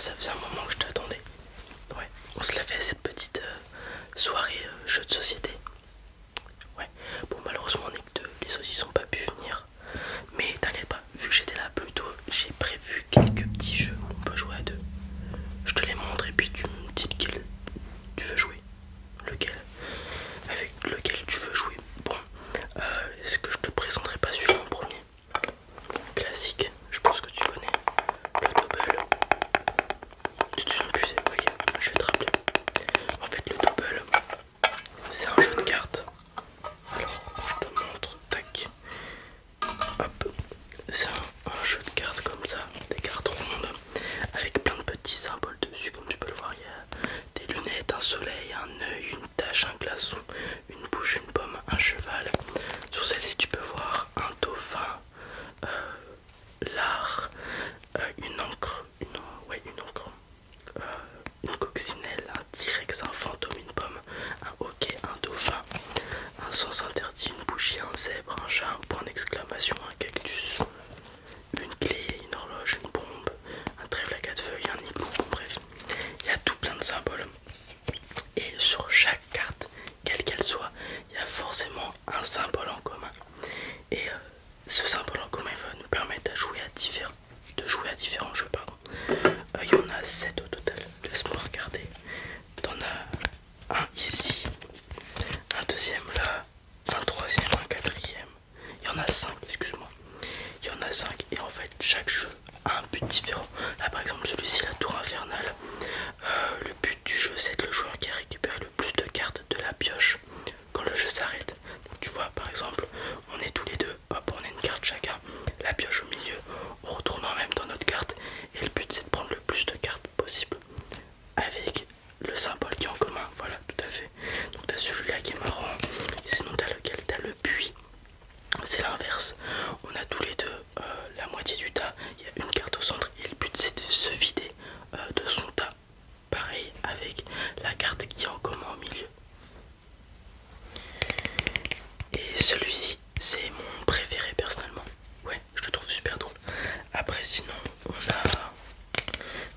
ça faisait un moment que je t'attendais. Ouais, on se l'a fait cette petite soirée jeu de société. Ouais, bon malheureusement on est que deux, les autres ils ont pas pu venir. Mais t'inquiète pas, vu que j'étais là plus tôt, j'ai prévu quelques petits jeux où on peut jouer à deux. Je te les montre et puis tu me dis lequel tu veux jouer. Lequel avec lequel tu veux jouer. Bon, est-ce que je te présenterai pas celui-là en premier? Classique, je pense que tu connais. Le double. Tu te souviens plus? Ok, je vais te rappeler. En fait, le double, c'est un jeu de cartes. Alors, je te montre. Tac. Hop. C'est un jeu de cartes comme ça. Des cartes rondes. Avec plein de petits symboles dessus. Comme tu peux le voir, il y a des lunettes, un soleil, un œil, une tache, un glaçon, une bouche, une pomme, un cheval. Sur celle-ci, tu peux voir un dauphin. L'art, une encre, une encre, une coccinelle, un T-Rex, un fantôme, une pomme, un hockey, un dauphin, un sens interdit, une bougie, un zèbre, un chat, un point d'exclamation, un cactus, une clé, une horloge, une bombe, un trèfle à quatre feuilles, un igloo, bon, bref, il y a tout plein de symboles. Et sur chaque carte, quelle qu'elle soit, il y a forcément un symbole en commun. Et ce symbole en commun va nous permettre de jouer à différents jeux. Il y en a 7 au total. Laisse-moi regarder. T'en as un ici, un deuxième là, un troisième, un quatrième. Il y en a 5, excuse-moi. Il y en a 5 et en fait chaque jeu a un but différent. Là par exemple celui-ci, la tour infernale. Le but du jeu c'est le joueur qui a récupéré le plus de cartes de la pioche quand le jeu s'arrête. Donc tu vois par exemple on est tous les deux, on a une carte chacun, la pioche au milieu, on retourne en même temps notre carte et le but c'est de prendre le plus de cartes possible avec le symbole qui est en commun. Voilà, tout à fait. Donc t'as celui-là qui est marrant, et sinon t'as lequel? T'as le puits. C'est l'inverse. On a tous les deux la moitié du tas. Il y a une carte au centre et le but c'est de se vider de son tas. Pareil avec la carte qui est en commun au milieu. Et celui-ci c'est mon préféré personnellement. Ouais, je le trouve super drôle. Après sinon on a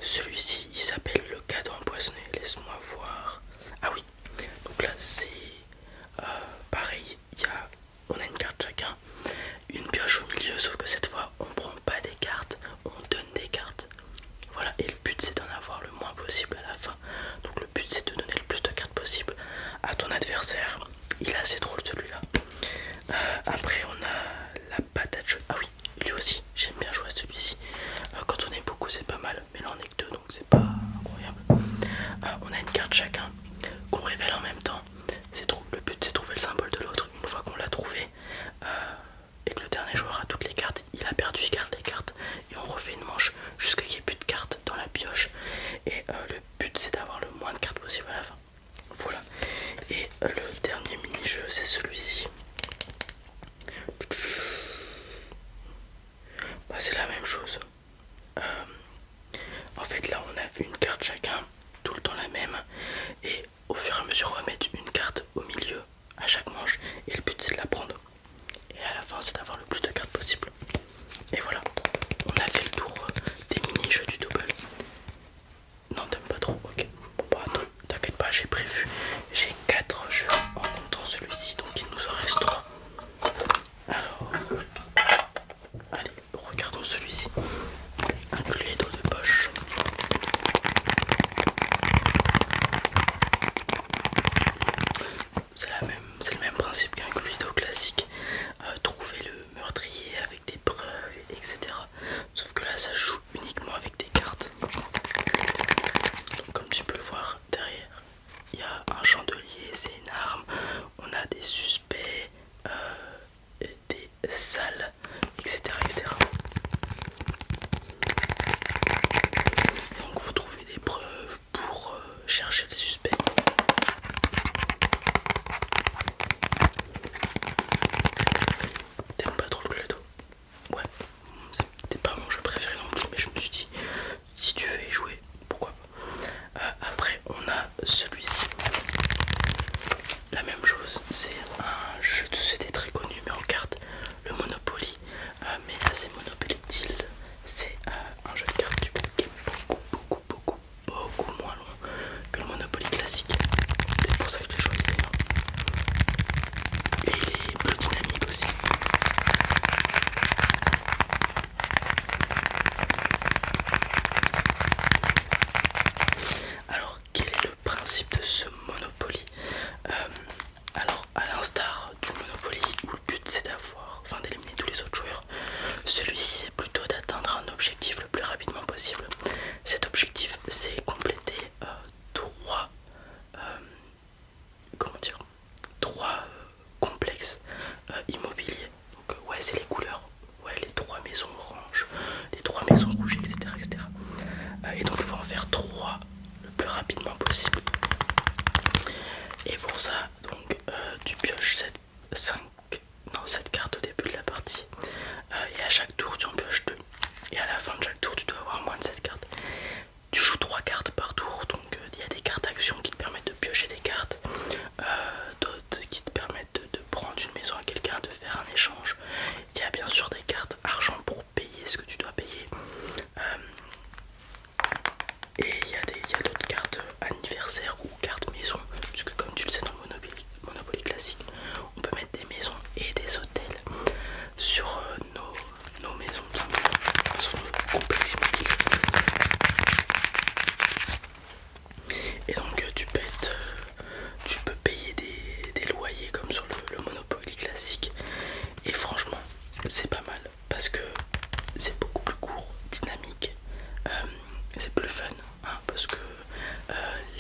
celui-ci, il s'appelle le cadeau empoisonné. Laisse-moi voir. Ah oui, donc là c'est pareil, on a une carte chacun, une pioche au milieu, sauf que cette fois on prend pas des cartes, on donne des cartes. Voilà, et le but c'est d'en avoir le moins possible à la fin. Donc le but c'est de donner le plus de cartes possible à ton adversaire. Il est assez drôle celui-là. Après on a Celui-ci, c'est plutôt d'atteindre un objectif le plus rapidement possible. Cet objectif, c'est compléter trois, euh, comment dire, trois complexes immobiliers. Donc ouais, c'est les couleurs, ouais, les trois maisons oranges, les trois maisons rouges, etc. etc. Et donc il faut en faire trois le plus rapidement possible. Et pour ça, donc tu pioches 7 cartes au début de la partie. Et à chaque tour tu en pioches 2. Et à la fin de chaque tour tu dois avoir moins de 7 cartes. Tu joues 3 cartes par tour, donc il y a des cartes actions qui te permettent de piocher des cartes, d'autres qui te permettent de prendre une maison à quelqu'un, de faire un échange. Il y a bien sûr des cartes argent pour payer ce que tu dois payer. Et il y a d'autres cartes anniversaire ou cartes maison, puisque comme tu le sais dans le Monopoly classique, on peut mettre des maisons et des hôtels sur nos maisons, tout simplement, sur nos complexes immobiliers. Et donc tu peux payer des loyers comme sur le Monopoly classique. Et franchement, c'est pas mal parce que c'est beaucoup plus court, dynamique, c'est plus fun, hein, parce que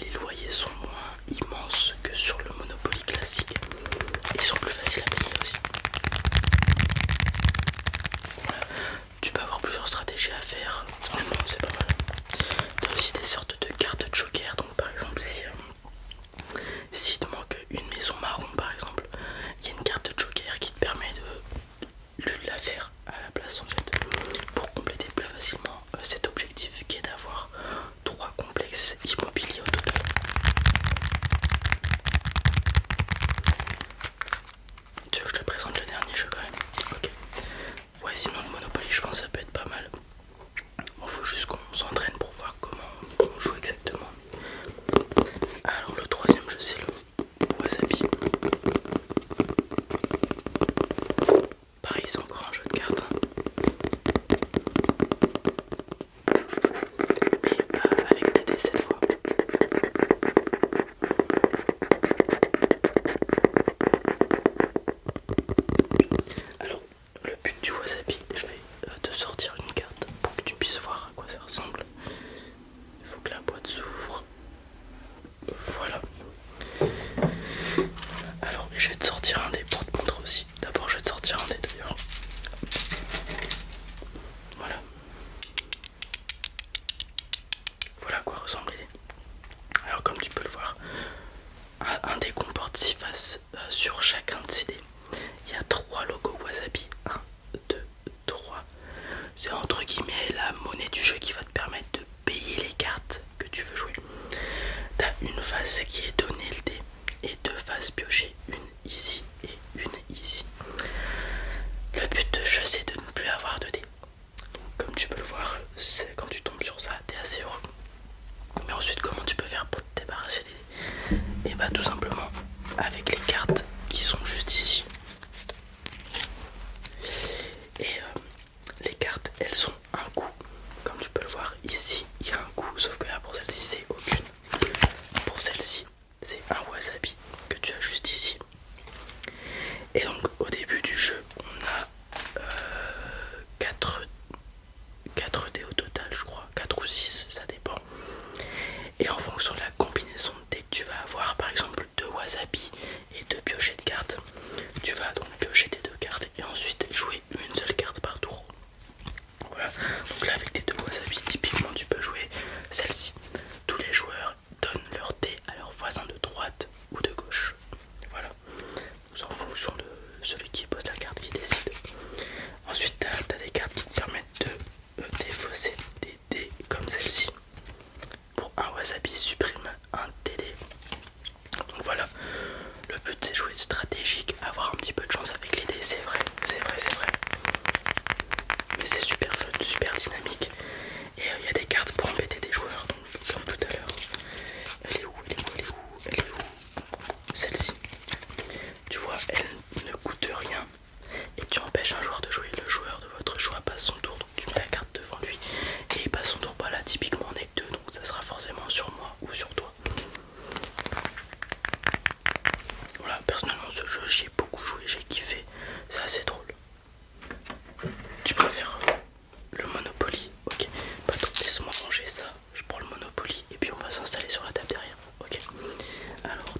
les loyers sont moins immenses que sur le Monopoly classique. Et ils sont plus faciles à payer aussi. Voilà. Tu peux avoir plusieurs stratégies à faire, franchement c'est pas mal. Il y a aussi des sortes de cartes de joker, donc par exemple si te manque une maison marron par exemple, il y a une carte de joker qui te permet de la faire à la place en fait, pour compléter plus facilement cet objectif qui est d'avoir 3 complexes immobiliers au total. Tu veux que je te présente le dernier jeu quand même? Ok. Ouais, sinon le Monopoly je pense que ça peut être pas mal. Bon, faut juste qu'on s'entraîne pour voir comment on joue exactement. Alors le troisième jeu c'est le Wasabi. Pareil, c'est encore un jeu de cartes. Mais avec des dés cette fois. Alors le but du Wasabi, je vais te sortir une carte pour que tu puisses voir à quoi ça ressemble. Il faut que la boîte s'ouvre. Voilà. Alors je vais te sortir un dé pour te montrer aussi. D'abord je vais te sortir un dé d'ailleurs. Voilà. Voilà à quoi ressemblent les dés. Alors comme tu peux le voir, un dé comporte 6 faces sur chacun de ces dés. Il y a 3 logos Wasabi. 1, 2, 3. C'est entre guillemets la monnaie du jeu qui va te permettre de payer les cartes que tu veux jouer. T'as une face qui est donnée le dé et 2 faces piochées, une ici et une ici. Le but de jeu c'est de ne plus avoir de dés. Donc comme tu peux le voir, c'est quand tu tombes sur ça, t'es assez heureux. Mais ensuite comment tu peux faire pour te débarrasser des dés? Et bah tout simplement avec les cartes qui sont juste ici. Et les cartes elles sont un coup. Comme tu peux le voir ici il y a un coup, sauf que là pour celle-ci c'est aucune. Pour celle-ci c'est un Wasabi que tu as juste ici. Et donc au début du jeu on a 4 dés au total je crois, 4 ou 6 ça dépend. Et en fonction de la combinaison de dés que tu vas avoir, par exemple 2 Wasabi et 2 piochets de cartes, tu vas donc piocher tes 2 cartes et ensuite jouer une seule carte par tour. Voilà, donc là avec tes 2 Wasabi typiquement tu peux jouer celle-ci. Tous les joueurs donnent leur dé à leur voisin de droite ou de gauche. Voilà, c'est en fonction de celui qui pose la carte qui décide. Ensuite t'as des cartes qui te permettent de défausser des dés comme celle-ci. Pour un Wasabi supprime un TD. Donc voilà, le but c'est jouer stratégique, avoir un petit peu de chance avec les dés, c'est vrai. Mais c'est super fun, super dynamique. Et il y a des cartes pour embêter des joueurs, donc comme tout à l'heure. Elle est où? Celle-ci. Tu vois, elle ne coûte rien. Et tu empêches un joueur de jouer. Le joueur de votre choix passe son tour, donc tu mets la carte devant lui. Et il passe son tour, bah là typiquement on est que 2, donc ça sera forcément sur moi ou sur toi. Voilà, personnellement ce jeu j'y ai beaucoup joué, j'ai kiffé, c'est assez drôle. Tu va faire le Monopoly. Ok, bah donc laisse-moi ranger ça. Je prends le Monopoly et puis on va s'installer sur la table derrière. Ok. Alors